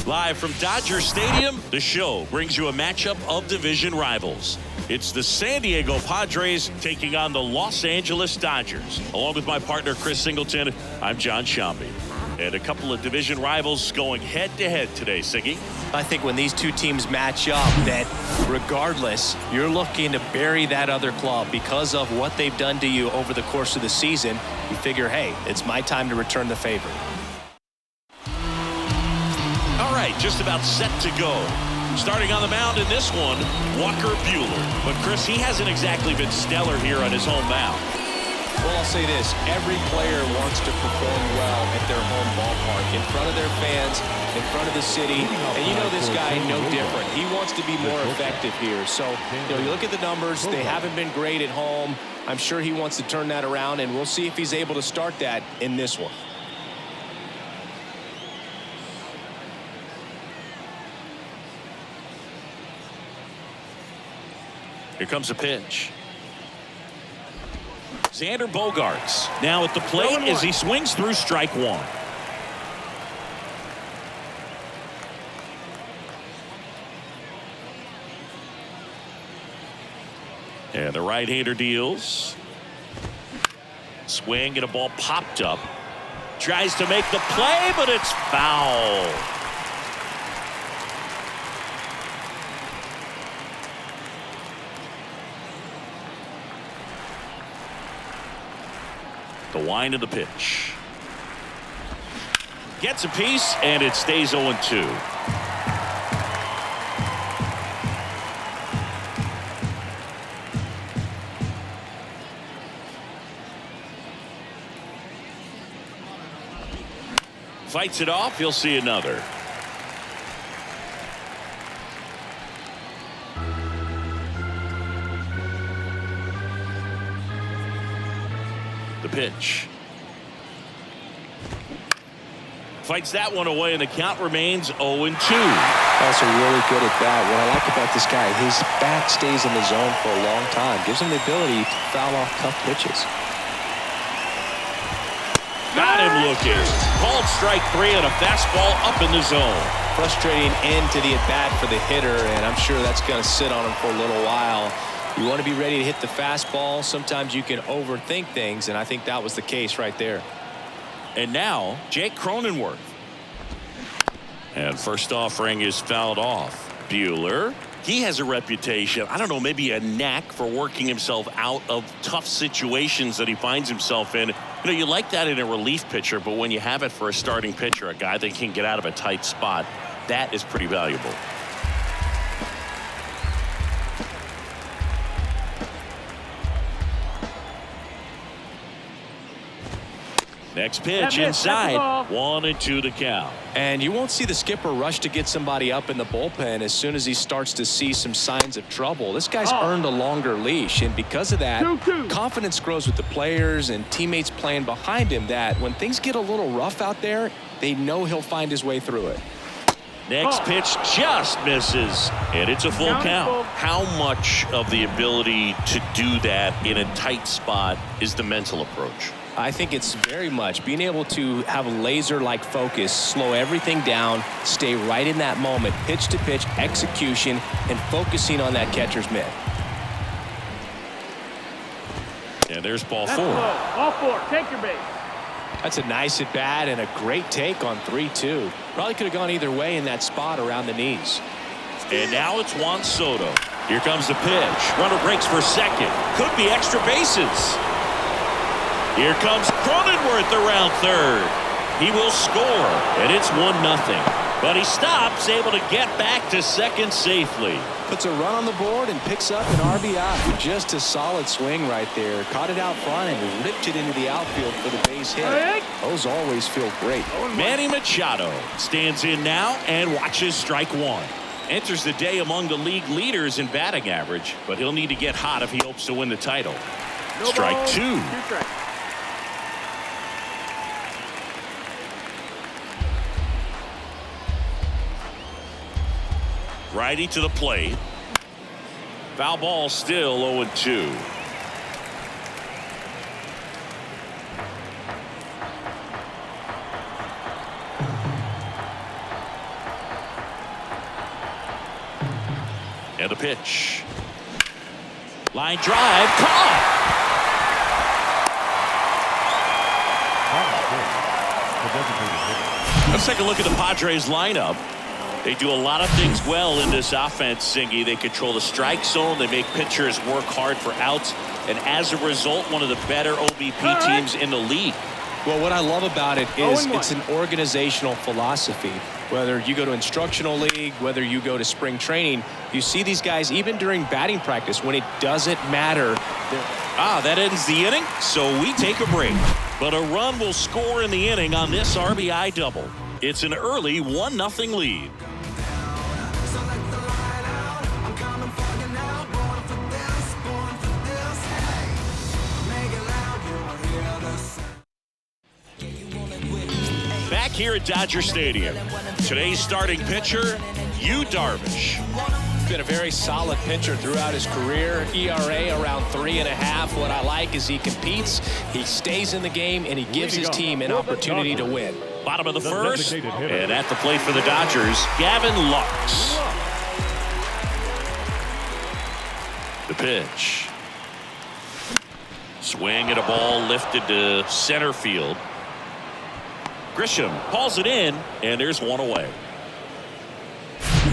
Live from Dodger Stadium, the show brings you a matchup of division rivals. It's the San Diego Padres taking on the Los Angeles Dodgers. Along with my partner, Chris Singleton, I'm John Shambi. And a couple of division rivals going head-to-head today, Siggy. I think when these two teams match up, that regardless, you're looking to bury that other club because of what they've done to you over the course of the season. You figure, hey, it's my time to return the favor. All right, just about set to go. Starting on the mound in this one, Walker Buehler. But Chris, he hasn't exactly been stellar here on his home mound. Well, I'll say this. Every player wants to perform well at their home ballpark, in front of their fans, in front of the city. And you know this guy, no different. He wants to be more effective here. So, you look at the numbers. They haven't been great at home. I'm sure he wants to turn that around, and we'll see if he's able to start that in this one. Here comes a pitch. Xander Bogaerts now at the plate as he swings through strike one. And the right-hander deals. Swing and a ball popped up. Tries to make the play, but it's foul. The wind of the pitch. Gets a piece, and it stays 0-2. Fights it off. He'll see another. The pitch. Fights that one away, and the count remains 0-2. Also really good at bat. What I like about this guy, his bat stays in the zone for a long time. Gives him the ability to foul off tough pitches. Got him looking. Called strike three on a fastball up in the zone. Frustrating end to the at-bat for the hitter, and I'm sure that's going to sit on him for a little while. You want to be ready to hit the fastball. Sometimes you can overthink things, and I think that was the case right there. And now, Jake Cronenworth. And first offering is fouled off. Buehler, he has a reputation, I don't know, maybe a knack for working himself out of tough situations that he finds himself in. You like that in a relief pitcher, but when you have it for a starting pitcher, a guy that can get out of a tight spot, that is pretty valuable. Next pitch inside. 1-2 the count. And you won't see the skipper rush to get somebody up in the bullpen as soon as he starts to see some signs of trouble. This guy's earned a longer leash, and because of that, confidence grows with the players and teammates playing behind him, that when things get a little rough out there, they know he'll find his way through it. Next pitch just misses, and it's a full count. How much of the ability to do that in a tight spot is the mental approach? I think it's very much being able to have a laser-like focus, slow everything down, stay right in that moment, pitch-to-pitch execution, and focusing on that catcher's mitt. And there's ball four. Ball four. Take your base. That's a nice at-bat and a great take on 3-2. Probably could have gone either way in that spot around the knees. And now it's Juan Soto. Here comes the pitch. Runner breaks for second. Could be extra bases. Here comes Cronenworth around third. He will score, and it's 1-0. But he stops, able to get back to second safely. Puts a run on the board and picks up an RBI. Just a solid swing right there. Caught it out front and ripped it into the outfield for the base hit. Those always feel great. Manny Machado stands in now and watches strike one. Enters the day among the league leaders in batting average, but he'll need to get hot if he hopes to win the title. Strike two. Righty to the plate. Foul ball, still 0-2. the pitch. Line drive, caught. Let's take a look at the Padres lineup. They do a lot of things well in this offense, Singy. They control the strike zone. They make pitchers work hard for outs. And as a result, one of the better OBP teams in the league. Well, what I love about it is it's an organizational philosophy. Whether you go to instructional league, whether you go to spring training, you see these guys even during batting practice when it doesn't matter. That ends the inning, so we take a break. But a run will score in the inning on this RBI double. It's an early 1-0 lead. Back here at Dodger Stadium, today's starting pitcher, Yu Darvish. Been a very solid pitcher throughout his career. ERA around 3.5. What I like is he competes, he stays in the game, and he gives his team an opportunity to win. Bottom of the first, and at the plate for the Dodgers, Gavin Lux. The pitch. Swing at a ball lifted to center field. Grisham hauls it in, and there's one away.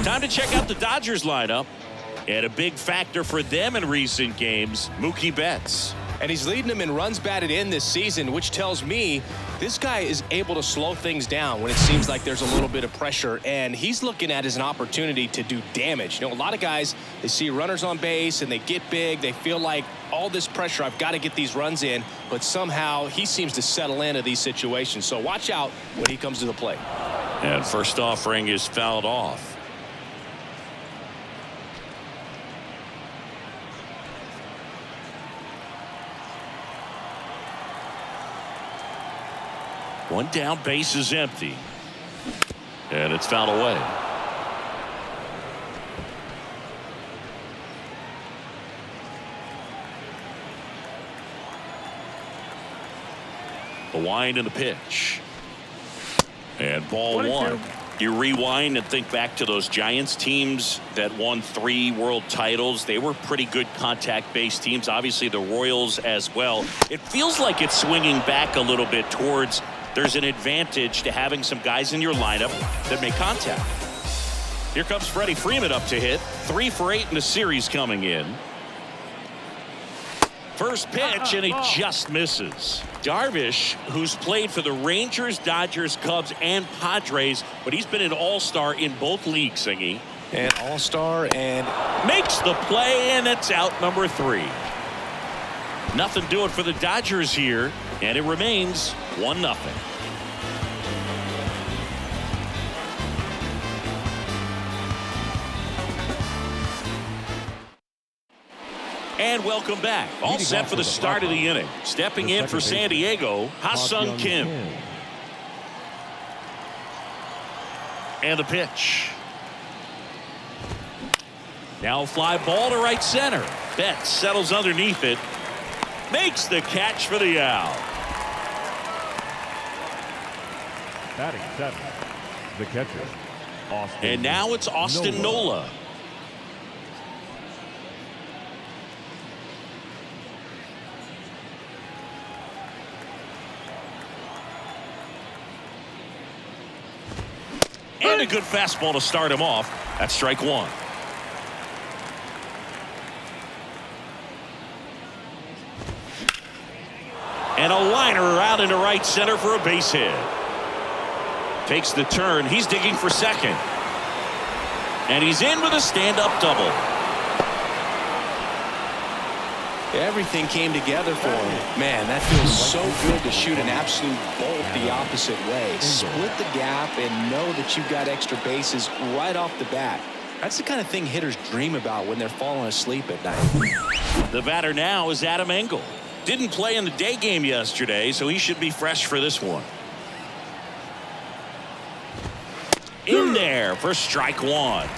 Time to check out the Dodgers lineup. And a big factor for them in recent games, Mookie Betts. And he's leading them in runs batted in this season, which tells me this guy is able to slow things down when it seems like there's a little bit of pressure. And he's looking at it as an opportunity to do damage. You know, a lot of guys, they see runners on base and they get big. They feel like all this pressure, I've got to get these runs in. But somehow he seems to settle into these situations. So watch out when he comes to the plate. And first offering is fouled off. One down, base is empty. And it's fouled away. The wind and the pitch. And ball one. You rewind and think back to those Giants teams that won 3 world titles. They were pretty good contact-based teams. Obviously, the Royals as well. It feels like it's swinging back a little bit towards there's an advantage to having some guys in your lineup that make contact. Here comes Freddie Freeman up to hit. 3 for 8 in the series coming in. First pitch, and he just misses. Darvish, who's played for the Rangers, Dodgers, Cubs, and Padres, but he's been an all-star in both leagues, Singy. And all-star and makes the play, and it's out number 3. Nothing doing for the Dodgers here, and it remains 1-0. And welcome back. All set for the start of the inning. Stepping in for San Diego, Ha-Sung Kim. And the pitch. Now a fly ball to right center. Betts settles underneath it. Makes the catch for the out. Batting 7, the catcher, Austin. And now it's Austin Nola. And a good fastball to start him off. That's strike 1. And a liner out into right center for a base hit. Takes the turn. He's digging for second. And he's in with a stand-up double. Everything came together for him. Man, that feels so good to shoot an absolute bolt the opposite way. Split the gap and know that you've got extra bases right off the bat. That's the kind of thing hitters dream about when they're falling asleep at night. The batter now is Adam Engel. Didn't play in the day game yesterday, so he should be fresh for this one. In there for strike 1.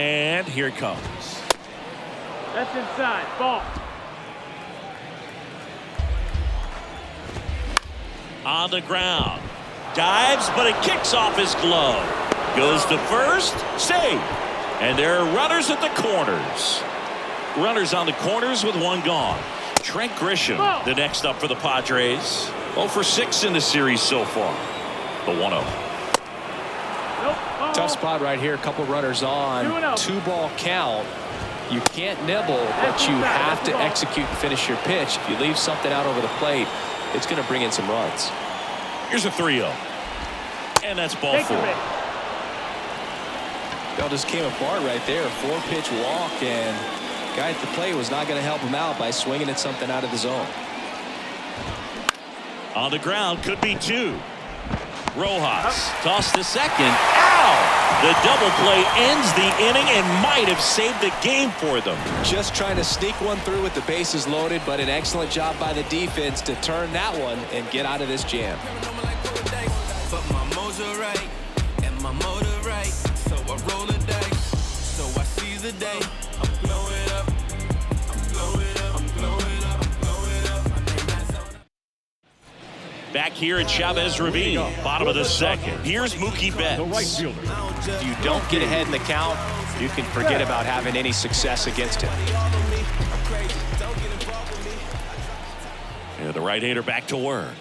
And here it comes. That's inside. Ball. On the ground. Dives, but it kicks off his glove. Goes to first. Save. And there are runners at the corners. Runners on the corners with one gone. Trent Grisham, the next up for the Padres. 0 for 6 in the series so far. The 1-0. Nope. Tough spot right here. A couple runners on. 2-ball count. You can't nibble, but you have to execute and finish your pitch. If you leave something out over the plate, it's going to bring in some runs. Here's a 3-0. And that's ball Take 4. your base. That just came apart right there. 4-pitch walk, and guy at the plate was not going to help him out by swinging at something out of the zone. On the ground, could be 2. Rojas tossed to second. Ow! The double play ends the inning and might have saved the game for them. Just trying to sneak one through with the bases loaded, but an excellent job by the defense to turn that one and get out of this jam. But my mojo right and my motor right, so I roll the dice, so I seize the day. I'm blowing up, I'm blowing up, I'm blowing up, I'm blowing up. Back here at Chavez Ravine, bottom of the second. Here's Mookie The right Betts. fielder. If you don't get ahead in the count, you can forget about having any success against him. And the right-hander back to work.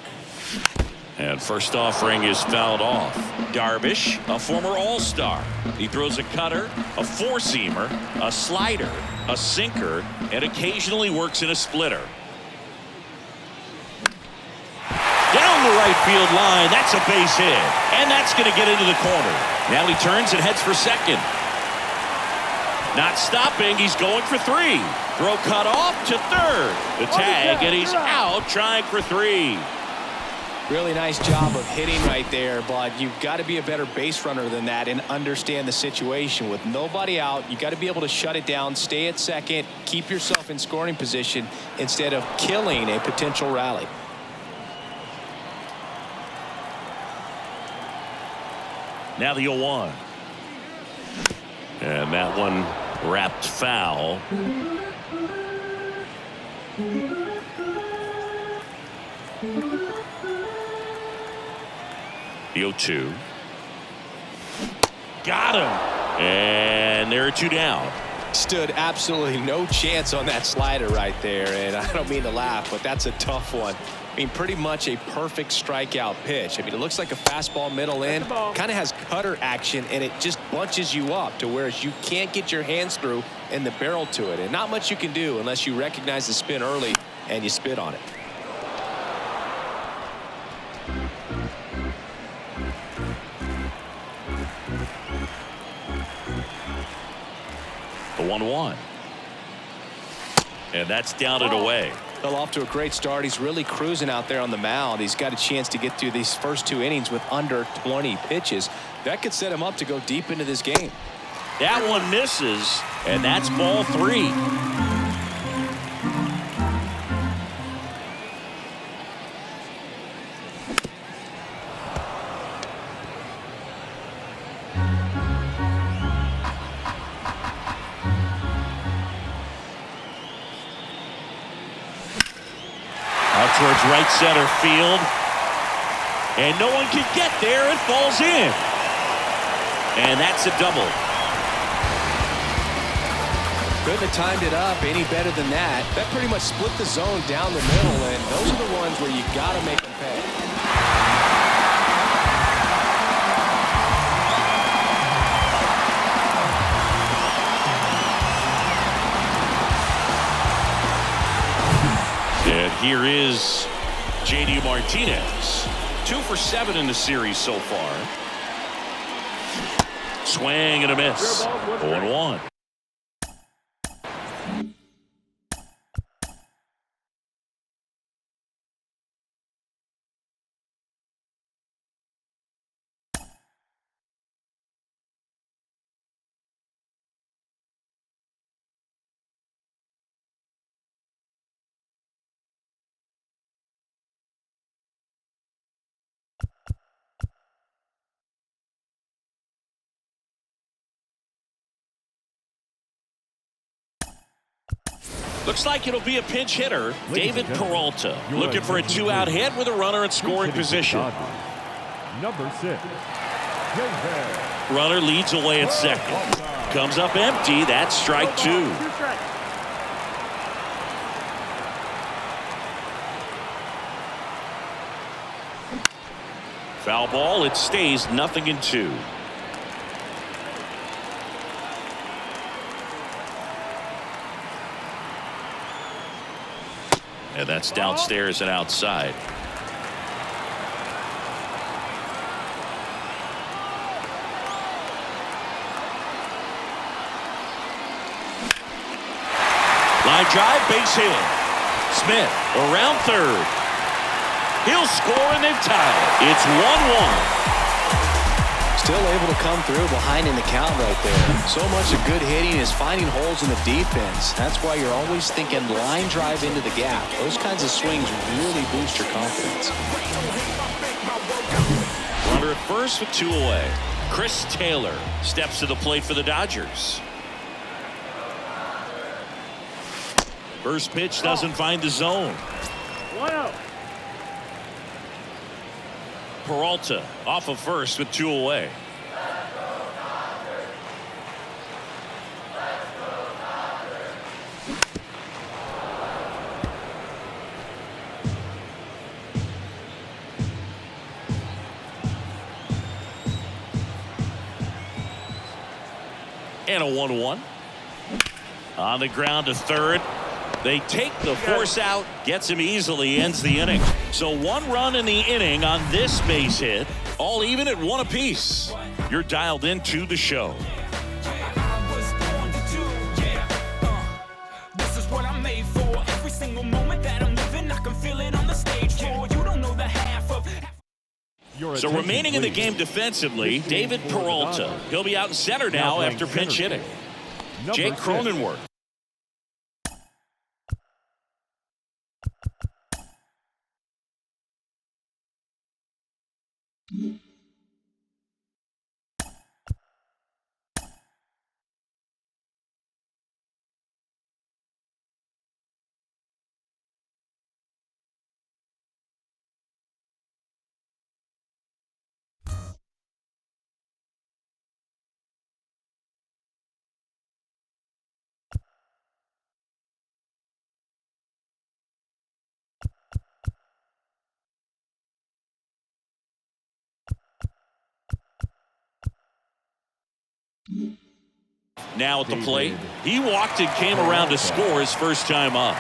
And first offering is fouled off. Darvish, a former All-Star. He throws a cutter, a four-seamer, a slider, a sinker, and occasionally works in a splitter. Down the right field line, that's a base hit. And that's going to get into the corner. Now he turns and heads for second. Not stopping, he's going for 3. Throw cut off to third. The tag, and he's out trying for 3. Really nice job of hitting right there, but you've got to be a better base runner than that and understand the situation. With nobody out, you got to be able to shut it down, stay at second, keep yourself in scoring position instead of killing a potential rally. Now the 0-1. And that one wrapped foul. The 0-2. Got him. And there are 2 down. Stood absolutely no chance on that slider right there, and I don't mean to laugh, but that's a tough one. I mean, pretty much a perfect strikeout pitch. I mean, it looks like a fastball middle in, kind of has cutter action, and it just bunches you up to where you can't get your hands through and the barrel to it, and not much you can do unless you recognize the spin early and you spit on it. The 1-1. And that's down and away. Well, off to a great start. He's really cruising out there on the mound. He's got a chance to get through these first 2 innings with under 20 pitches. That could set him up to go deep into this game. That one misses, and that's ball 3. Out towards right center field. And no one can get there. It falls in. And that's a double. Couldn't have timed it up any better than that. That pretty much split the zone down the middle, and those are the ones where you got to make them pay. And here is J.D. Martinez. 2 for 7 in the series so far. Swing and a miss. 0-1. Looks like it'll be a pinch hitter, David Peralta, Your looking for a attention, two-out please. hit with a runner in scoring position. Number 6. David. Runner leads away at second. Comes up empty. That's strike 2. 2 strikes. Foul ball. It stays 0-2. And that's downstairs and outside. Line drive, base hit. Smith around third. He'll score and they've tied it. It's 1-1. Still able to come through behind in the count right there. So much of good hitting is finding holes in the defense. That's why you're always thinking line drive into the gap. Those kinds of swings really boost your confidence. Runner at first with 2 away. Chris Taylor steps to the plate for the Dodgers. First pitch doesn't find the zone. 1-0. Peralta off of first with 2 away. And a 1-1. On the ground to third. They take the force out, gets him easily, ends the inning. So 1 run in the inning on this base hit, all even at 1 apiece. You're dialed into the show. I was born to do, this is what I'm made for. Every single moment that I'm living, I can feel it on the stage floor. You don't know the half of. So remaining in the game defensively, David Peralta. He'll be out in center now after pinch hitting. Jake Cronenworth. Now at the plate, he walked and came around to score his first time up.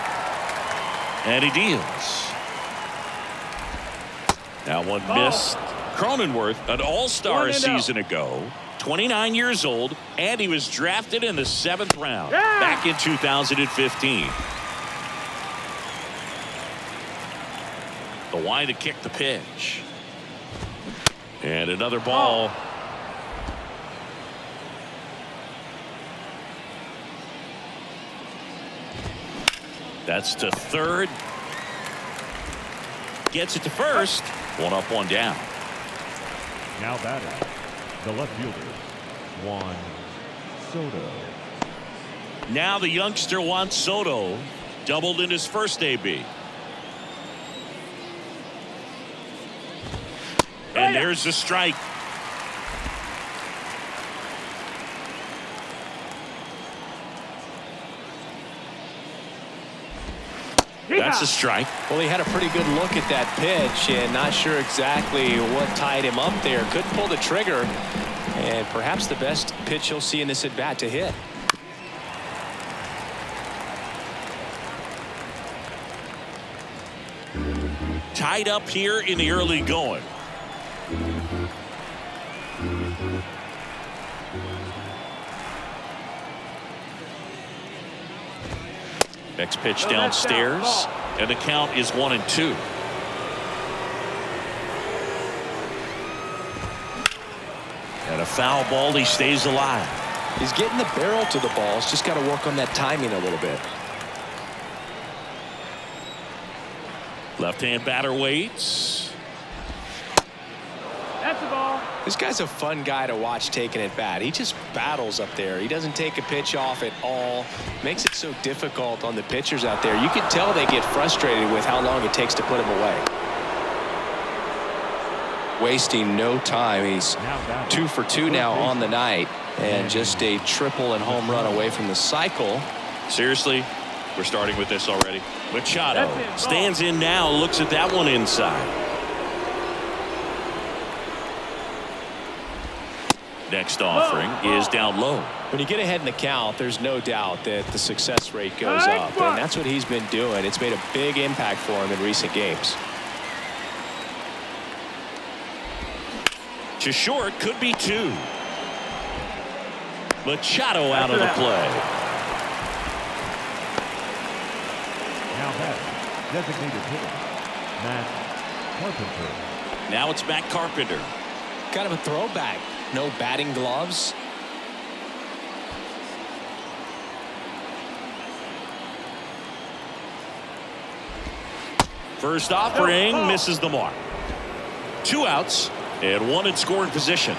And he deals. Now one missed. Cronenworth, an all-star a season ago, 29 years old, and he was drafted in the 7th round back in 2015. The wide to kick the pitch. And another ball. That's to third. Gets it to first. 1 up, 1 down. Now batting, the left fielder, Juan Soto. Now the youngster Juan Soto doubled in his first AB. And there's the strike. That's a strike. Well, he had a pretty good look at that pitch and not sure exactly what tied him up there. Couldn't pull the trigger, and perhaps the best pitch he'll see in this at bat to hit. Tied up here in the early going. Next pitch downstairs, and the count is 1-2. And a foul ball, he stays alive. He's getting the barrel to the ball. He's just got to work on that timing a little bit. Left-hand batter waits. That's the ball. This guy's a fun guy to watch taking at bat. He just battles up there. He doesn't take a pitch off at all. Makes it so difficult on the pitchers out there. You can tell they get frustrated with how long it takes to put him away. Wasting no time. He's 2 for 2 now on the night, and just a triple and home run away from the cycle. Seriously, we're starting with this already. Machado stands in now, looks at that one inside. Next offering is down low. When you get ahead in the count, there's no doubt that the success rate goes up, and that's what he's been doing. It's made a big impact for him in recent games. To short, could be 2. Machado out of the play. Now batting, designated hitter, Matt Carpenter. Now it's Matt Carpenter. Kind of a throwback. No batting gloves. First offering misses the mark. 2 outs and 1 in scoring position.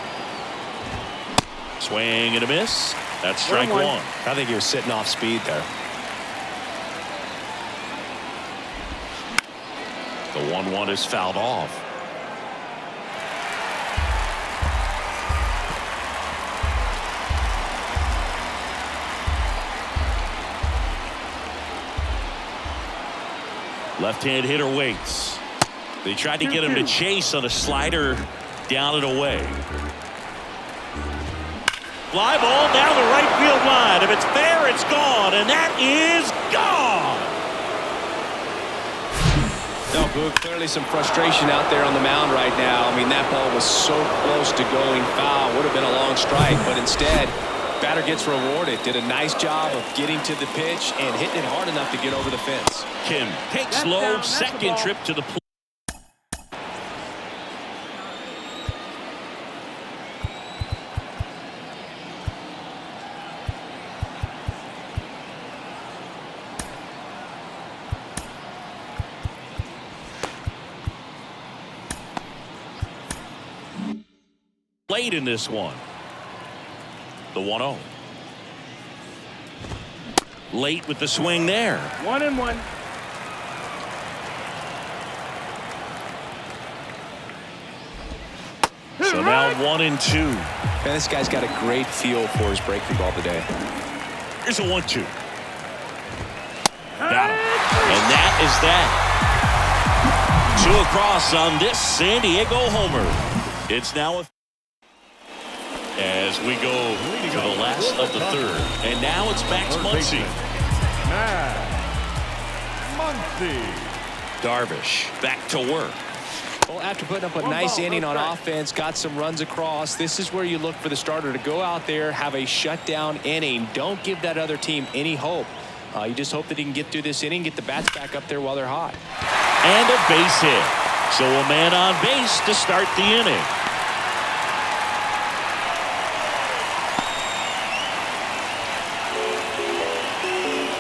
Swing and a miss. That's strike 1. I think he was sitting off speed there. The 1-1 is fouled off. Left-hand hitter waits. They tried to get him to chase on a slider down and away. Fly ball down the right field line. If it's fair, it's gone, and that is gone. No, Boog, clearly some frustration out there on the mound right now. I mean, that ball was so close to going foul. Would have been a long strike, but instead, batter gets rewarded. Did a nice job of getting to the pitch and hitting it hard enough to get over the fence. Kim takes low, second trip to the plate. Late in this one. The 1-0. Late with the swing there. 1-1. So now 1-2. Man, this guy's got a great feel for his breaking ball today. Here's a 1-2. Got him. And that is that. 2 across on this San Diego homer. It's now as we go to the last of the 3rd. And now it's Max Muncy. Max Muncy. Darvish back to work. Well, after putting up a nice inning on offense, got some runs across, this is where you look for the starter to go out there, have a shutdown inning. Don't give that other team any hope. You just hope that he can get through this inning, get the bats back up there while they're hot. And a base hit. So a man on base to start the inning.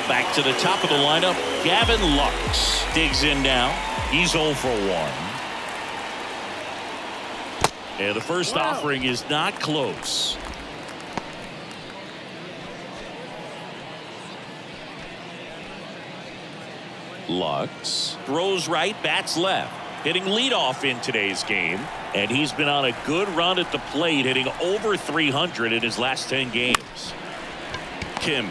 Back to the top of the lineup, Gavin Lux digs in now. He's 0 for 1. And the first offering is not close. Lux throws right, bats left. Hitting leadoff in today's game. And he's been on a good run at the plate, hitting over 300 in his last 10 games. Kim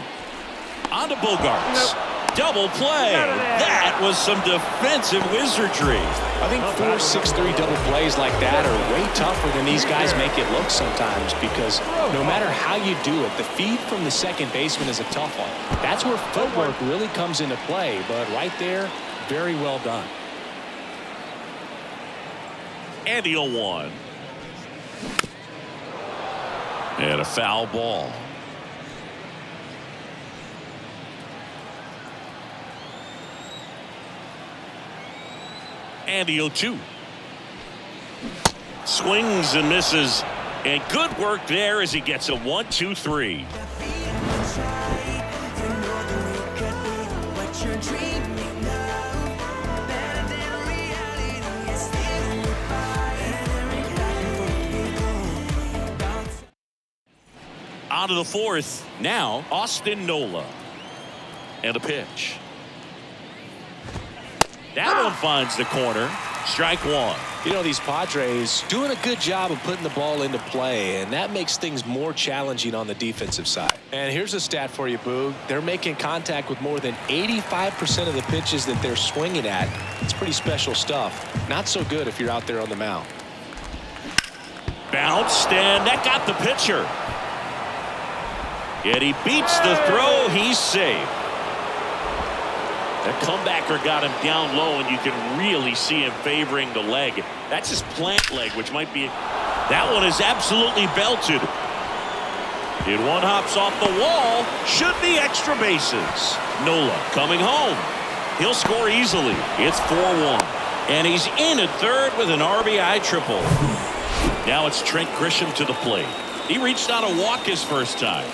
on to Bogarts. Double play. That was some defensive wizardry. I think 4-6-3 double plays like that are way tougher than these guys make it look sometimes, because no matter how you do it, the feed from the second baseman is a tough one. That's where footwork really comes into play, but right there, very well done. And the 0-1. And a foul ball. And the 0-2. Swings and misses. And good work there as he gets a 1-2-3. On to the fourth. Now, Austin Nola. And a pitch. That one finds the corner. Strike one. You know, these Padres doing a good job of putting the ball into play, and that makes things more challenging on the defensive side. And here's a stat for you, Boog. They're making contact with more than 85% of the pitches that they're swinging at. It's pretty special stuff. Not so good if you're out there on the mound. Bounced, and that got the pitcher. Yet he beats the throw. He's safe. That comebacker got him down low, and you can really see him favoring the leg. That's his plant leg, which might be... That one is absolutely belted. And one hops off the wall. Should be extra bases. Nola coming home. He'll score easily. It's 4-1. And he's in at third with an RBI triple. Now it's Trent Grisham to the plate. He reached on a walk his first time.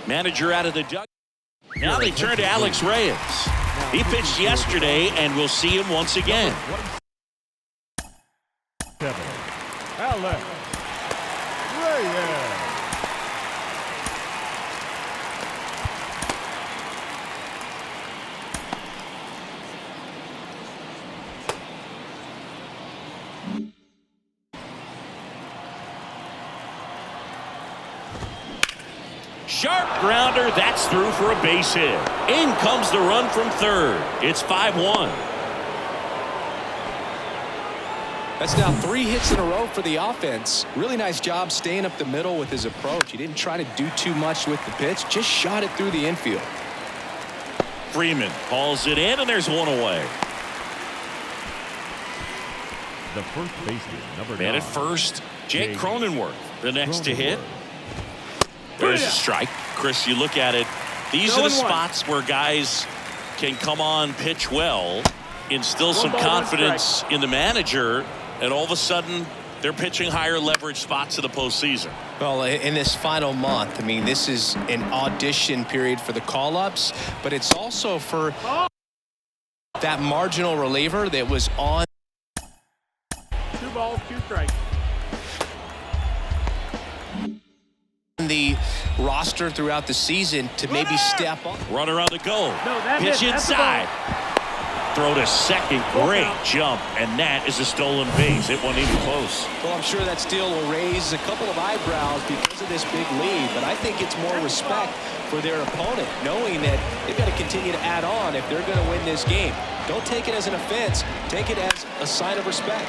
Manager out of the dugout. Now they turn to Alex Reyes. He pitched yesterday, and we'll see him once again. Alex Reyes. Sharp grounder. That's through for a base hit. In comes the run from third. It's 5-1. That's now 3 hits in a row for the offense. Really nice job staying up the middle with his approach. He didn't try to do too much with the pitch. Just shot it through the infield. Freeman hauls it in, and there's one away. The first baseman, number 9. Man at first, Jake Cronenworth. The next to hit. There's a strike. Chris, you look at it. These are the spots where guys can come on, pitch well, instill some confidence in the manager, and all of a sudden they're pitching higher leverage spots in the postseason. Well, in this final month, I mean, this is an audition period for the call-ups, but it's also for that marginal reliever that was on. 2 balls, 2 strikes. The roster throughout the season to maybe step up. Runner on the go. No, that pitch hit, inside. Throw to second. Great jump, and that is a stolen base. It wasn't even close. Well, I'm sure that steal will raise a couple of eyebrows because of this big lead, but I think it's more respect for their opponent, knowing that they've got to continue to add on if they're going to win this game. Don't take it as an offense. Take it as a sign of respect.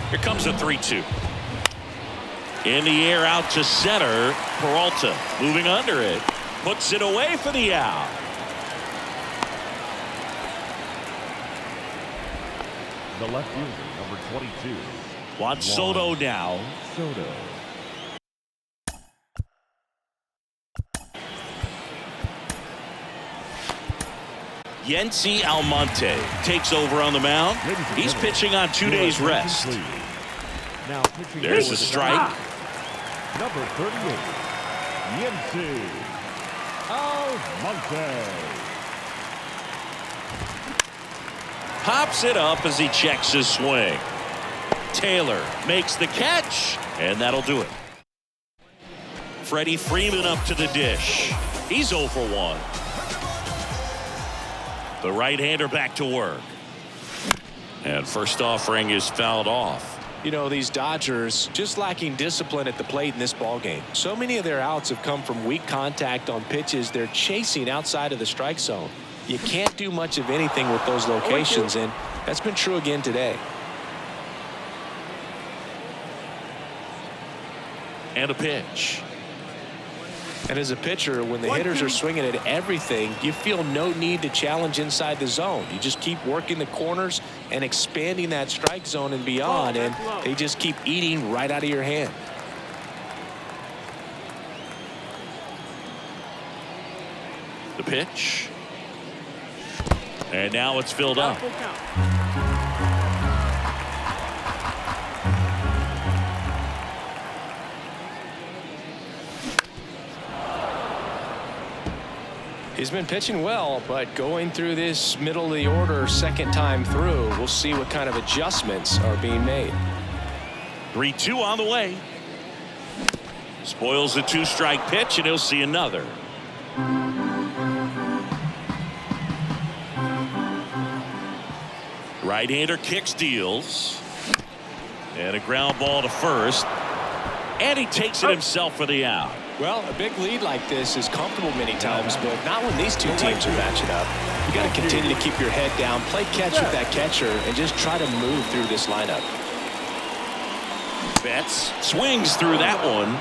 Here comes a 3-2. In the air out to center. Peralta moving under it. Puts it away for the out. The left fielder, number 22. Juan Soto now. Soto. Yency Almonte takes over on the mound. He's pitching on 2 days rest. Now There's a strike. Number 38, Yency Almonte. Pops it up as he checks his swing. Taylor makes the catch, and that'll do it. Freddie Freeman up to the dish. He's 0 for 1. The right-hander back to work. And first offering is fouled off. You know, these Dodgers just lacking discipline at the plate in this ballgame. So many of their outs have come from weak contact on pitches they're chasing outside of the strike zone. You can't do much of anything with those locations, and that's been true again today. And a pitch. And as a pitcher, when the hitters are swinging at everything, you feel no need to challenge inside the zone. You just keep working the corners and expanding that strike zone and beyond, and they just keep eating right out of your hand. The pitch. And now it's filled up. He's been pitching well, but going through this middle of the order second time through, we'll see what kind of adjustments are being made. 3-2 on the way. Spoils the 2-strike pitch, and he'll see another. Right-hander kicks, deals. And a ground ball to first. And he takes it himself for the out. Well, a big lead like this is comfortable many times, but not when these two teams are matching up. You got to continue to keep your head down, play catch with that catcher, and just try to move through this lineup. Betts swings through that one.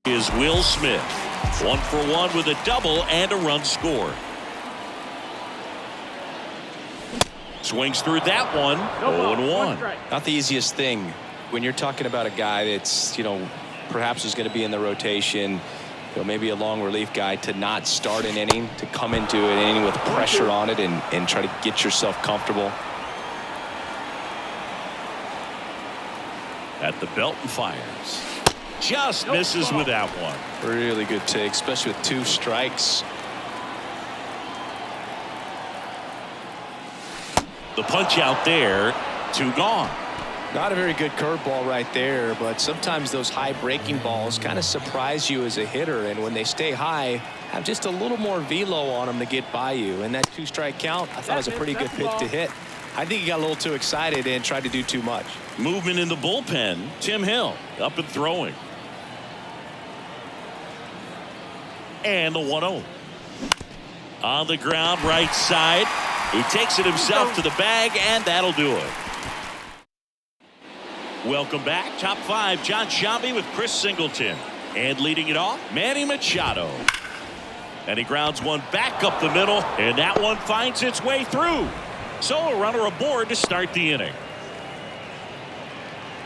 Is Will Smith. 1 for 1 with a double and a run scored. Swings through that one. 0-1. Not the easiest thing when you're talking about a guy that's, perhaps is going to be in the rotation, maybe a long relief guy, to not start an inning, to come into an inning with pressure on it and try to get yourself comfortable. At the belt and fires. Just misses with that one. Really good take, especially with 2 strikes. The punch out there, 2 gone. Not a very good curveball right there, but sometimes those high breaking balls kind of surprise you as a hitter, and when they stay high, have just a little more velo on them to get by you. And that 2-strike count, I thought was a pretty good pitch to hit. I think he got a little too excited and tried to do too much. Movement in the bullpen. Tim Hill up and throwing. And the 1-0. On the ground, right side. He takes it himself to the bag, and that'll do it. Welcome back. Top 5, John Sciambi with Chris Singleton. And leading it off, Manny Machado. And he grounds one back up the middle, and that one finds its way through. So a runner aboard to start the inning.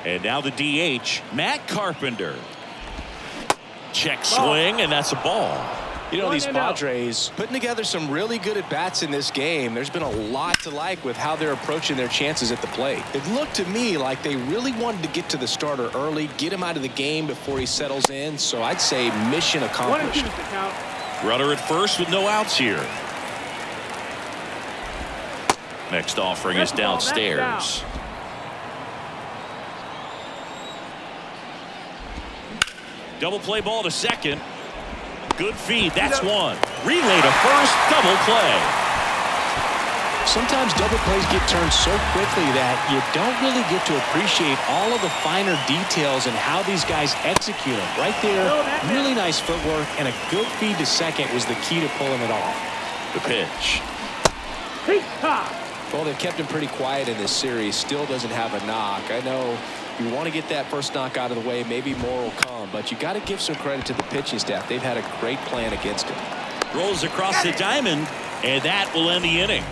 And now the DH, Matt Carpenter. Check swing, and that's a ball. These Padres putting together some really good at-bats in this game. There's been a lot to like with how they're approaching their chances at the plate. It looked to me like they really wanted to get to the starter early, get him out of the game before he settles in. So I'd say mission accomplished. Runner at first with no outs here. Next offering is downstairs. Double play ball to second. Good feed. That's one. Relay to first. Double play. Sometimes double plays get turned so quickly that you don't really get to appreciate all of the finer details and how these guys execute them. Right there, really nice footwork, and a good feed to second was the key to pulling it off. The pitch. Well, they've kept him pretty quiet in this series. Still doesn't have a knock. I know you want to get that first knock out of the way. Maybe more will come, but you got to give some credit to the pitching staff. They've had a great plan against him. Rolls across the diamond, and that will end the inning.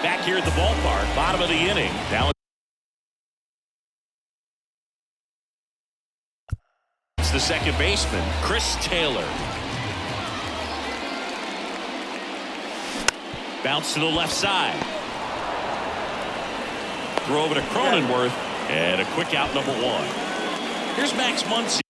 Back here at the ballpark, bottom of the inning. Now it's the second baseman, Chris Taylor. Bounce to the left side. Throw over to Cronenworth, and a quick out, number one. Here's Max Muncy.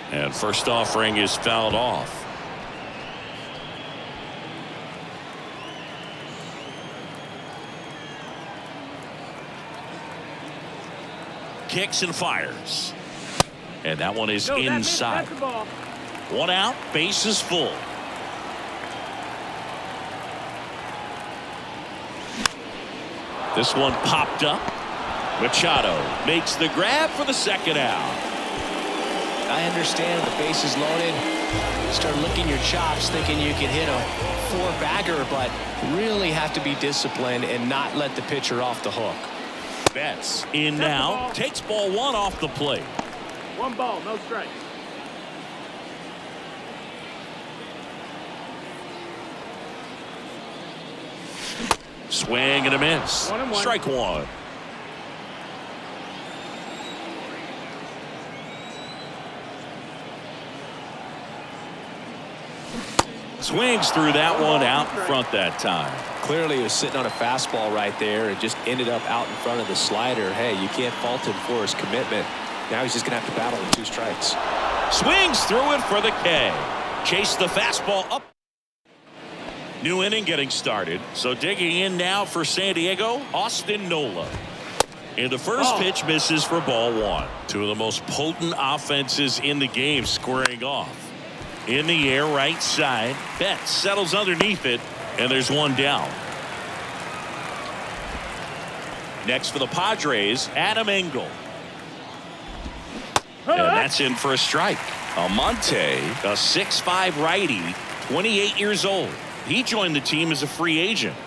And first offering is fouled off. Kicks and fires. And that one is inside. One out, base is full. This one popped up. Machado makes the grab for the second out. I understand the base is loaded. Start licking your chops thinking you can hit a four-bagger, but really have to be disciplined and not let the pitcher off the hook. Betts in now, takes ball one off the plate. One ball, no strikes. Swing and a miss. 1-1. Strike one. Swings through that one out in front that time. Clearly he was sitting on a fastball right there and just ended up out in front of the slider. Hey, you can't fault him for his commitment. Now he's just going to have to battle with two strikes. Swings through it for the K. Chase the fastball up. New inning getting started. So digging in now for San Diego, Austin Nola. And the first pitch misses for ball one. Two of the most potent offenses in the game squaring off. In the air, right side. Betts settles underneath it, and there's one down. Next for the Padres, Adam Engel. And that's in for a strike. Almonte, a 6'5" righty, 28 years old. He joined the team as a free agent.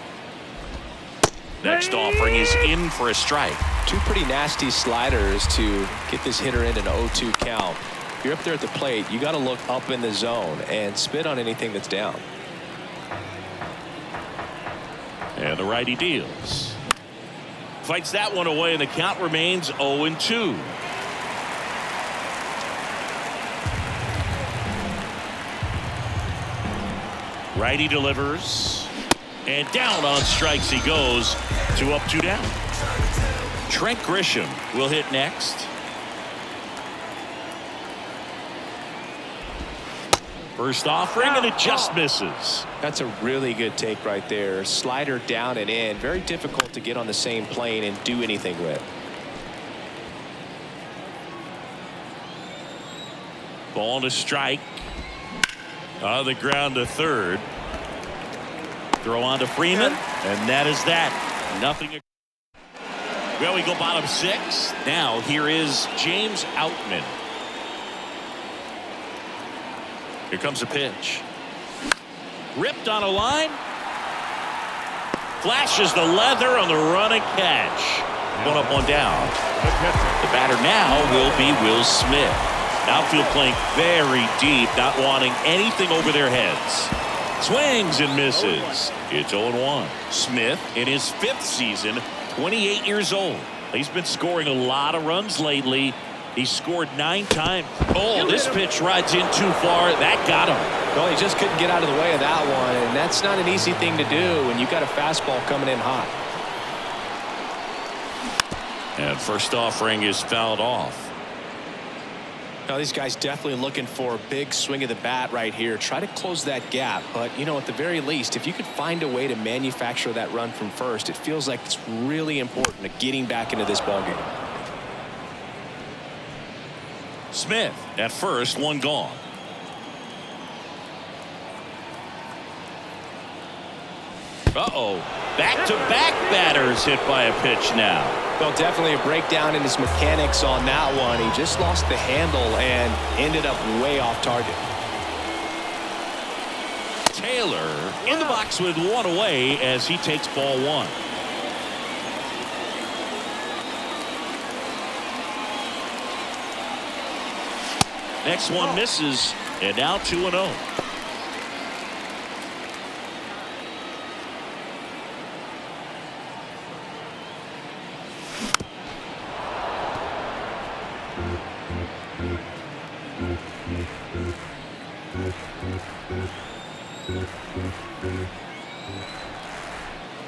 Next offering is in for a strike. Two pretty nasty sliders to get this hitter in an 0-2 count. If you're up there at the plate, you got to look up in the zone and spit on anything that's down. And the righty deals. Fights that one away, and the count remains 0-2. Righty delivers. And down on strikes he goes. 2 up, 2 down. Trent Grisham will hit next. First offering, and it just misses. That's a really good take right there. Slider down and in. Very difficult to get on the same plane and do anything with. Ball to strike. On the ground to third. Throw on to Freeman, and that is that. Nothing. Well, we go bottom 6. Now here is James Outman. Here comes a pitch. Ripped on a line. Flashes the leather on the run and catch. 1 up, 1 down. The batter now will be Will Smith. Outfield playing very deep, not wanting anything over their heads. Swings and misses. It's 0-1. Smith in his 5th season, 28 years old. He's been scoring a lot of runs lately. He scored 9 times. Oh, this pitch rides in too far. That got him. Well, he just couldn't get out of the way of that one, and that's not an easy thing to do when you've got a fastball coming in hot. And first offering is fouled off. Now, these guys definitely looking for a big swing of the bat right here. Try to close that gap, but, you know, at the very least, if you could find a way to manufacture that run from first, it feels like it's really important to getting back into this ballgame. Smith at first, 1 gone. Back-to-back batters hit by a pitch now. Well, definitely a breakdown in his mechanics on that one. He just lost the handle and ended up way off target. Taylor in the box with 1 away as he takes ball 1. Next one misses, and now 2-0.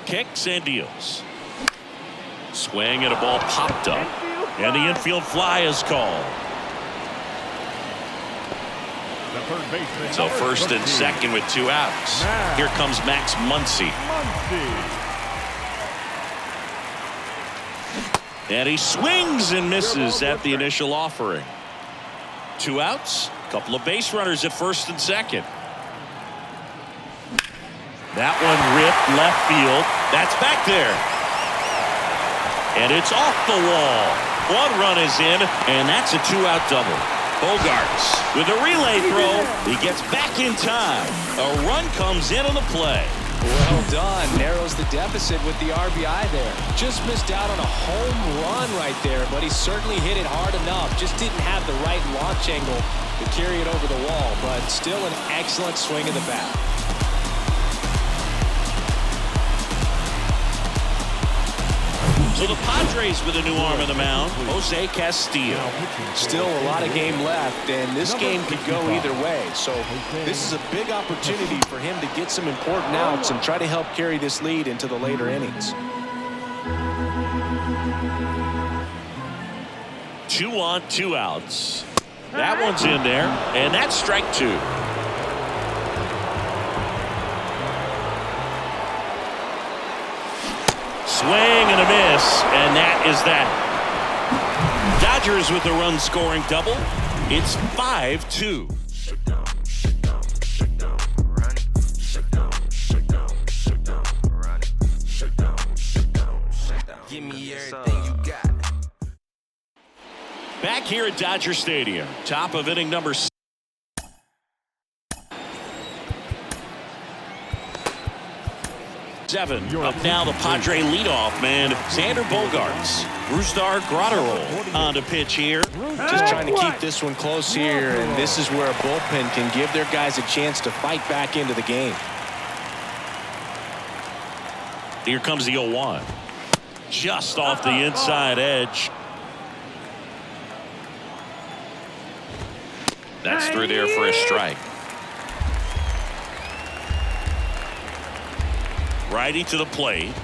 Kicks and deals. Swing and a ball popped up, and the infield fly is called. So first and second with 2 outs. Here comes Max Muncy. And he swings and misses at the initial offering. 2 outs, couple of base runners at first and second. That one ripped left field. That's back there. And it's off the wall. 1 run is in, and that's a 2-out double. Bogarts with a relay throw. He gets back in time. A run comes in on the play. Well done. Narrows the deficit with the RBI there. Just missed out on a home run right there, but he certainly hit it hard enough. Just didn't have the right launch angle to carry it over the wall, but still an excellent swing of the bat. So the Padres with a new arm on the mound, Jose Castillo. Still a lot of game left, and this game could go either way. So this is a big opportunity for him to get some important outs and try to help carry this lead into the later innings. 2 on, 2 outs. That one's in there, and that's strike 2. Swing and a miss, and that is that. Dodgers with the run scoring double. It's 5-2. Give me everything you got. Back here at Dodger Stadium, top of inning number 6. Up now the Padre leadoff man, Xander Bogaerts. Brusdar Graterol on the pitch here. Just trying to keep this one close here, and this is where a bullpen can give their guys a chance to fight back into the game. Here comes the 0-1. Just off the inside edge. That's through there for a strike. Righty to the plate.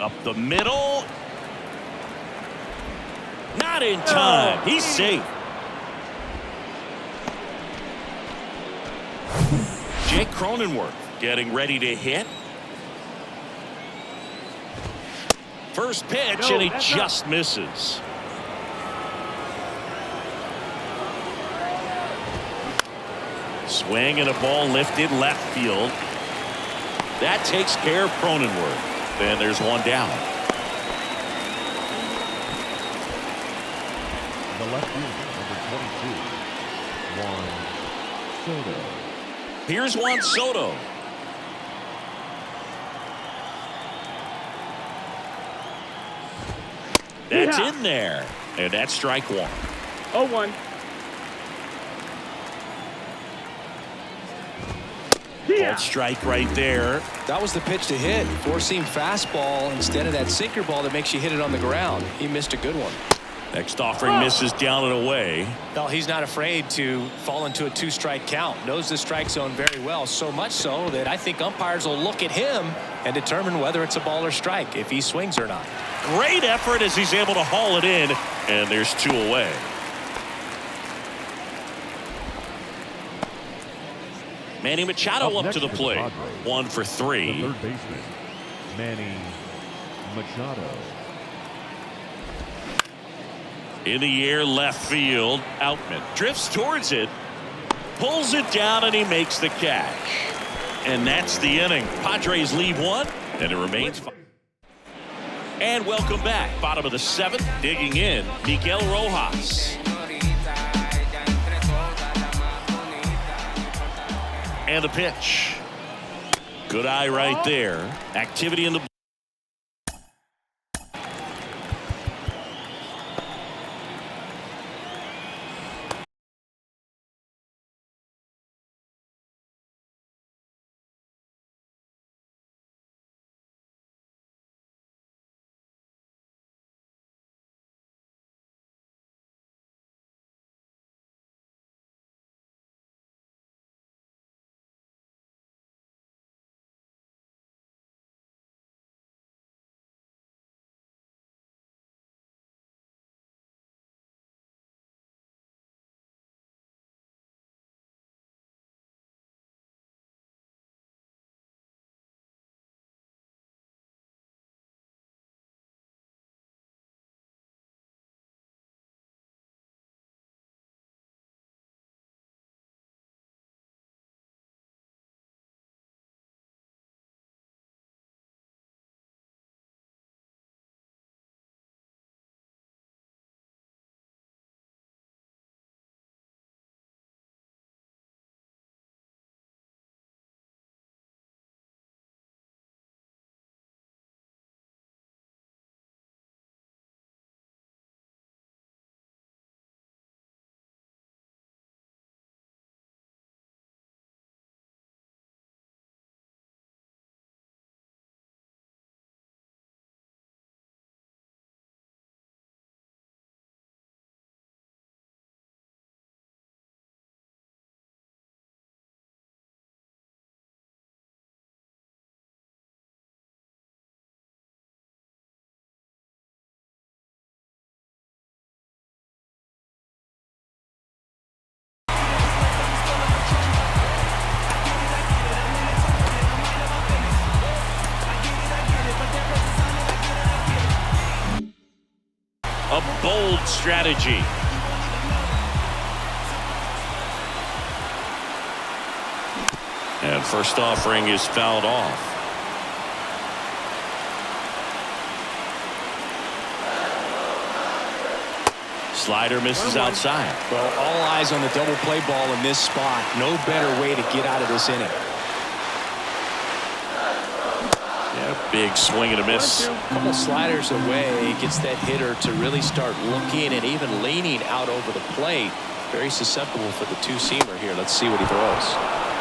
Up the middle. Not in time. He's safe. Jake Cronenworth getting ready to hit. First pitch, and he just misses. Swing and a ball lifted left field. That takes care of Cronenworth. And there's one down. The left fielder, number 22, Juan Soto. Here's Juan Soto. That's in there. And that's strike one. 0-1. Ball strike right there. That was the pitch to hit. Four-seam fastball instead of that sinker ball that makes you hit it on the ground. He missed a good one. Next offering misses down and away. Well, he's not afraid to fall into a two-strike count. Knows the strike zone very well, so much so that I think umpires will look at him and determine whether it's a ball or strike, if he swings or not. Great effort as he's able to haul it in, and there's two away. Manny Machado up to the plate. Padres, 1 for 3. The third baseman, Manny Machado. In the air, left field. Outman drifts towards it, pulls it down, and he makes the catch. And that's the inning. Padres lead 1, and it remains 5. And welcome back. Bottom of the 7th, digging in, Miguel Rojas. And the pitch. Good eye right there. Activity in the a bold strategy. And first offering is fouled off. Slider misses outside. Well, all eyes on the double play ball in this spot. No better way to get out of this inning. Yeah, big swing and a miss. A couple sliders away, gets that hitter to really start looking and even leaning out over the plate. Very susceptible for the two-seamer here. Let's see what he throws.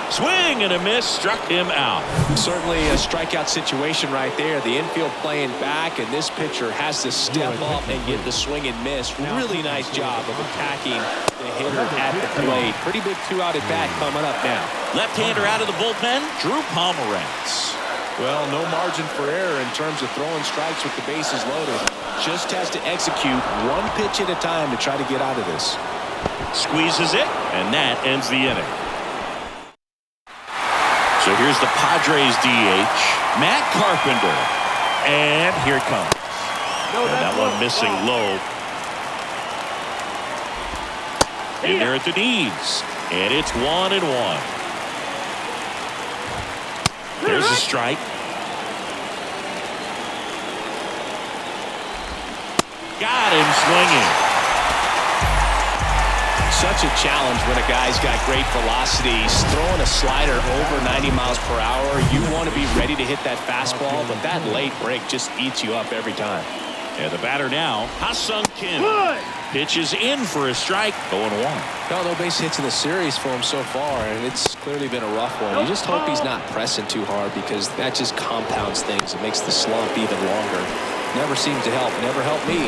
Swing and a miss, struck him out. Certainly a strikeout situation right there. The infield playing back, and this pitcher has to step up and get the swing and miss. Really nice job of attacking the hitter at the plate. Pretty big two-out at bat coming up now. Left-hander out of the bullpen, Drew Pomeranz. Well, no margin for error in terms of throwing strikes with the bases loaded. Just has to execute one pitch at a time to try to get out of this. Squeezes it, and that ends the inning. So here's the Padres DH, Matt Carpenter. And here it comes. And that one missing low. In there at the knees. And it's 1-1. There's a strike. Got him swinging. Such a challenge when a guy's got great velocity. He's throwing a slider over 90 miles per hour. You want to be ready to hit that fastball, but that late break just eats you up every time. And the batter now, Ha-Sung Kim. Pitches in for a strike, 0-1. No base hits in the series for him so far, and it's clearly been a rough one. You just hope he's not pressing too hard because that just compounds things. It makes the slump even longer. Never seems to help. Never helped me.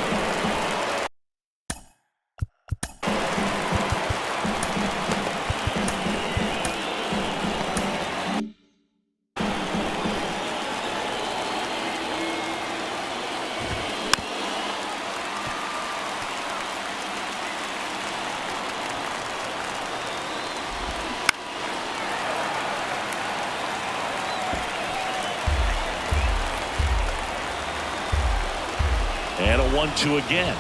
And a 1-2 again.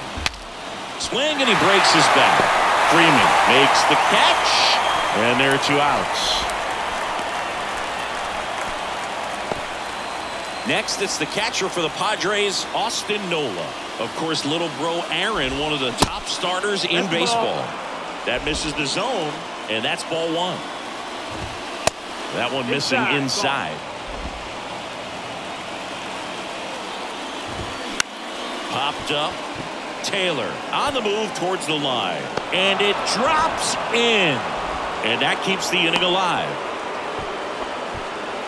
Swing, and he breaks his bat. Freeman makes the catch, and there are 2 outs. Next, it's the catcher for the Padres, Austin Nola. Of course, little bro Aaron, one of the top starters in baseball. That misses the zone, and that's ball 1. That one missing inside. Popped up. Taylor on the move towards the line. And it drops in. And that keeps the inning alive.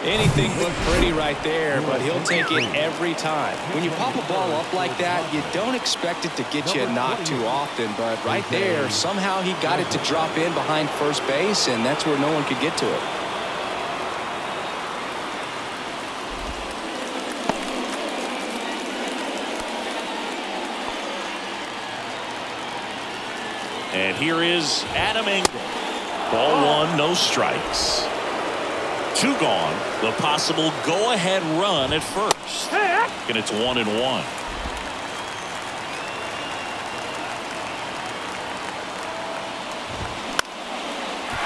Anything but pretty right there, but he'll take it every time. When you pop a ball up like that, you don't expect it to get you a knock too often, but right there, somehow he got it to drop in behind first base, and that's where no one could get to it. And here is Adam Engel. Ball 1, no strikes. 2 gone. The possible go-ahead run at first. And it's 1-1.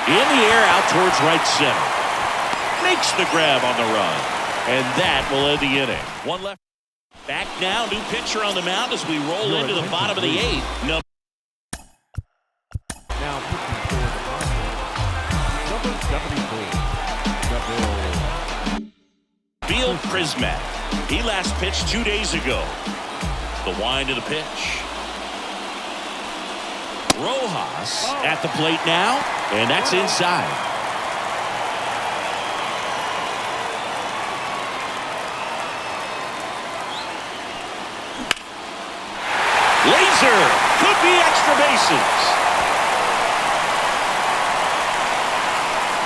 In the air out towards right center. Makes the grab on the run. And that will end the inning. 1 left. Back now. New pitcher on the mound as we roll into the bottom of the 8th. Now pitching for the Padres, number 74, Beal Prismat. He last pitched 2 days ago. The wind of the pitch. Rojas at the plate now, and that's inside. Laser could be extra bases.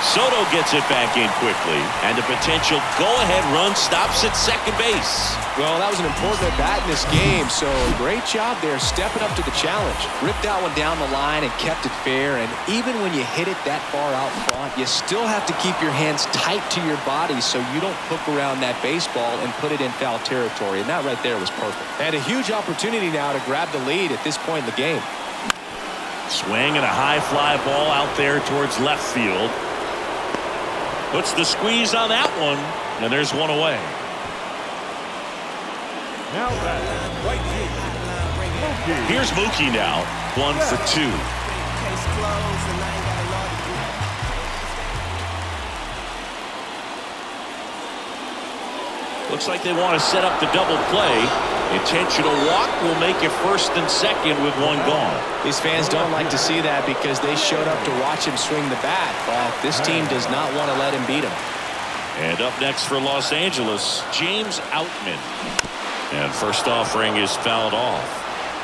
Soto gets it back in quickly, and the potential go-ahead run stops at second base. Well, that was an important at-bat in this game, so great job there stepping up to the challenge. Ripped that one down the line and kept it fair, and even when you hit it that far out front, you still have to keep your hands tight to your body so you don't hook around that baseball and put it in foul territory, and that right there was perfect. And a huge opportunity now to grab the lead at this point in the game. Swing and a high fly ball out there towards left field. Puts the squeeze on that one, and there's 1 away. now batting, right field, Here's Mookie now, 1 for 2. Looks like they want to set up the double play. Intentional walk will make it first and second with 1 gone. These fans don't like to see that because they showed up to watch him swing the bat, but this team does not want to let him beat him. And up next for Los Angeles, James Outman. And first offering is fouled off.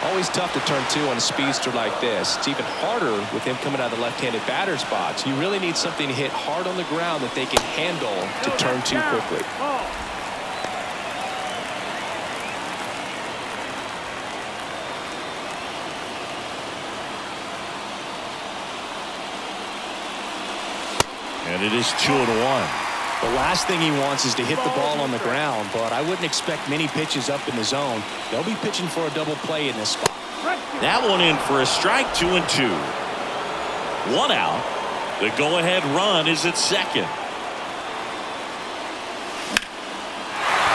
Always tough to turn 2 on a speedster like this. It's even harder with him coming out of the left-handed batter spots. You really need something to hit hard on the ground that they can handle to turn 2 quickly. And it is 2-1. The last thing he wants is to hit the ball on the ground, but I wouldn't expect many pitches up in the zone. They'll be pitching for a double play in this spot. That one in for a strike, 2-2. 1 out. The go-ahead run is at second.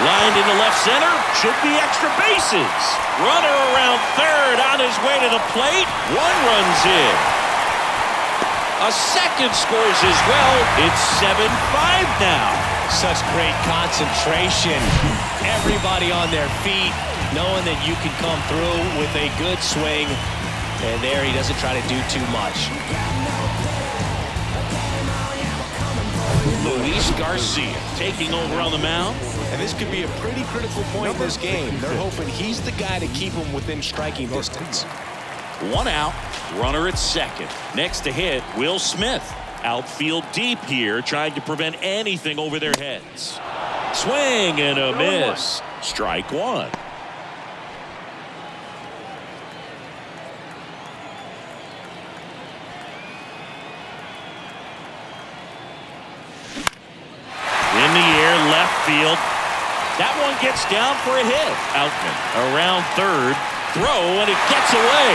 Lined into left center. Should be extra bases. Runner around third on his way to the plate. 1 runs in. A second scores as well. It's 7-5 now. Such great concentration. Everybody on their feet, knowing that you can come through with a good swing. And there he doesn't try to do too much. Luis Garcia taking over on the mound. And this could be a pretty critical point in this game. They're hoping he's the guy to keep him within striking distance. 1 out, runner at second. Next to hit, Will Smith. Outfield deep here, trying to prevent anything over their heads. Swing and a miss. Strike 1. In the air, left field. That one gets down for a hit. Outman around third. Throw, and it gets away.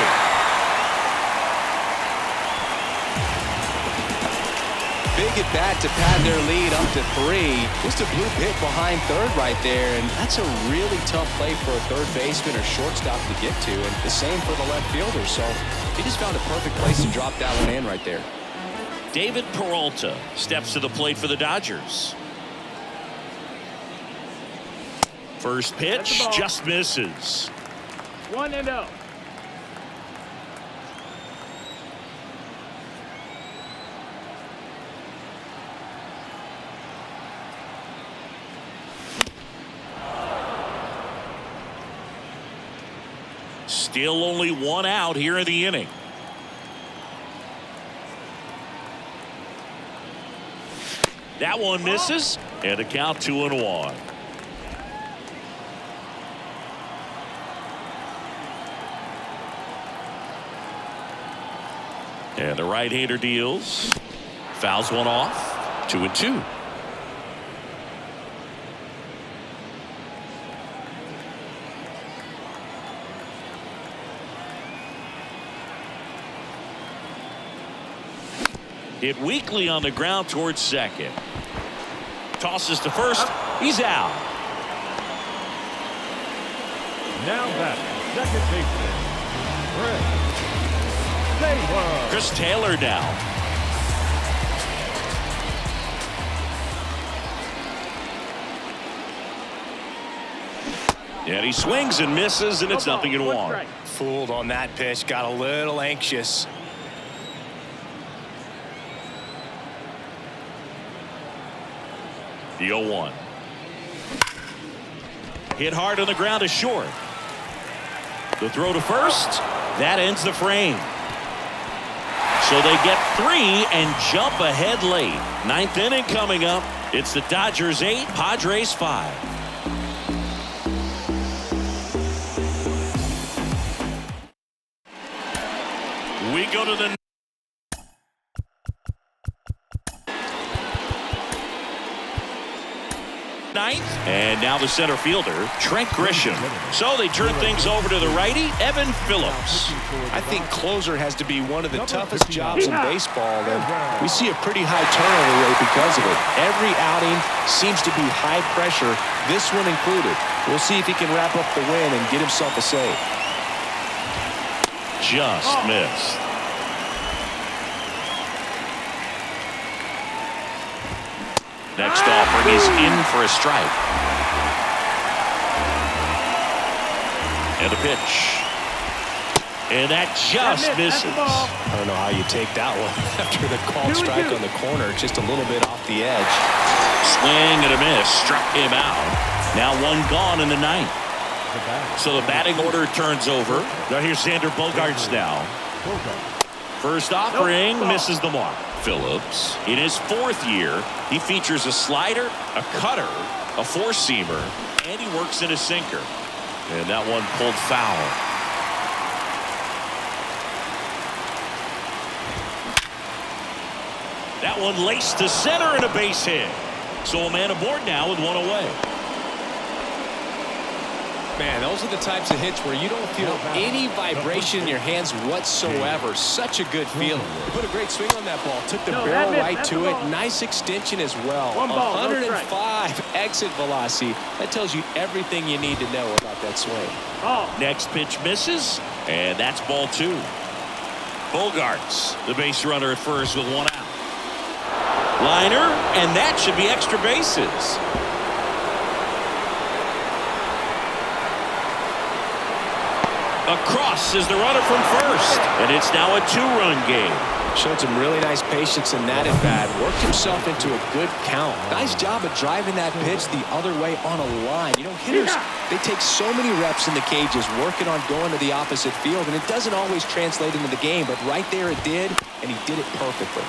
Big at bat to pad their lead up to 3. Just a blue hit behind third right there, and that's a really tough play for a third baseman or shortstop to get to, and the same for the left fielder. So he just found a perfect place to drop that one in right there. David Peralta steps to the plate for the Dodgers. First pitch just misses. 1-0. Still only 1 out here in the inning. That one misses, and a count 2-1. And the right-hander deals. Fouls one off. 2-2. Hit weakly on the ground towards second. Tosses to first. He's out. Now back, second baseman, Taylor. Chris Taylor now. And he swings and misses, and it's 0-1. Fooled on that pitch, got a little anxious. The 0-1. Hit hard on the ground is short. The throw to first. That ends the frame. So they get 3 and jump ahead late. 9th inning coming up. It's the Dodgers 8, Padres 5. We go to the ninth, and now the center fielder, Trent Grisham. So they turn things over to the righty, Evan Phillips. I think closer has to be one of the toughest jobs in baseball, and we see a pretty high turnover rate because of it. Every outing seems to be high pressure, this one included. We'll see if he can wrap up the win and get himself a save. Just missed. Next offering is in for a strike. And a pitch. And that just misses. I don't know how you take that one after the called strike on the corner, just a little bit off the edge. Swing and a miss, struck him out. Now 1 gone in the 9th. So the batting order turns over. Now here's Xander Bogaerts now. First offering misses the mark. Phillips, in his 4th year, he features a slider, a cutter, a 4-seamer, and he works in a sinker. And that one pulled foul. That one laced to center and a base hit. So a man aboard now with one away. Man, those are the types of hits where you don't feel any vibration in your hands whatsoever. Such a good feeling. He put a great swing on that ball. Took the barrel right to it. Nice extension as well. 105 exit velocity. That tells you everything you need to know about that swing. Next pitch misses, and that's ball 2. Bogarts, the base runner at first with one out. Liner, and that should be extra bases. Across is the runner from first, and it's now a 2-run game. Showed some really nice patience in that at bat. Worked himself into a good count. Nice job of driving that pitch the other way on a line. You know, hitters, they take so many reps in the cages working on going to the opposite field, and it doesn't always translate into the game, but right there it did, and he did it perfectly.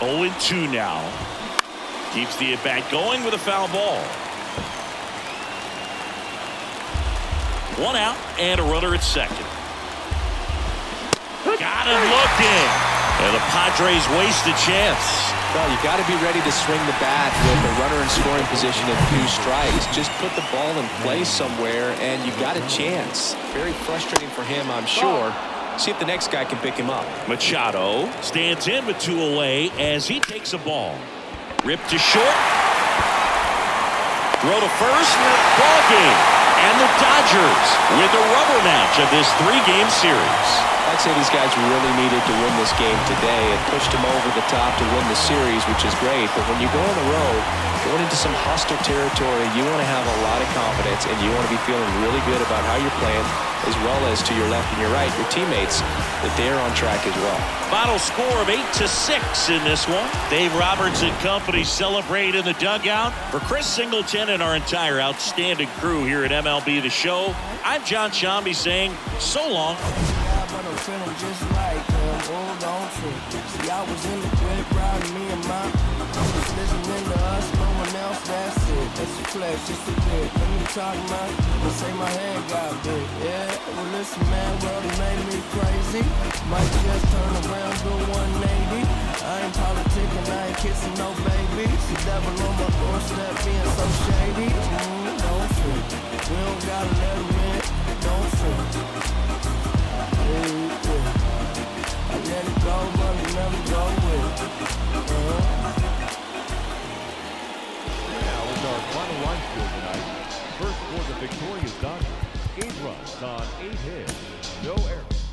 Oh, 2 now. Keeps the at-bat going with a foul ball. 1 out and a runner at second. Got him looking. And the Padres waste a chance. Well, you got to be ready to swing the bat with a runner in scoring position and 2 strikes. Just put the ball in play somewhere and you got a chance. Very frustrating for him, I'm sure. See if the next guy can pick him up. Machado stands in with 2 away as he takes a ball. Ripped to short. Throw to first. Ball game. And the Dodgers win the rubber match of this 3-game series. I'd say these guys really needed to win this game today. It pushed them over the top to win the series, which is great. But when you go on the road, going into some hostile territory, you want to have a lot of confidence, and you want to be feeling really good about how you're playing, as well as to your left and your right, your teammates, that they're on track as well. Final score of 8-6 in this one. Dave Roberts and company celebrate in the dugout. For Chris Singleton and our entire outstanding crew here at MLB The Show, I'm John Shambi saying so long. But I'm feeling just like old on trip. See, I was in the crib, riding me and my just listening to us, no one else, that's it. That's a flex, just a bit. Let me talk, man. They say my head got big. Yeah, well, listen, man, world has made me crazy. Might just turn around, do 180. I ain't politicking, I ain't kissing no baby. The devil on my doorstep being so shady. Don't trip. We don't gotta let him in. Don't trip. I let it go, but I never go with it. Now is our final line score tonight. First for the victorious Dodgers. 8 runs on 8 hits. No errors.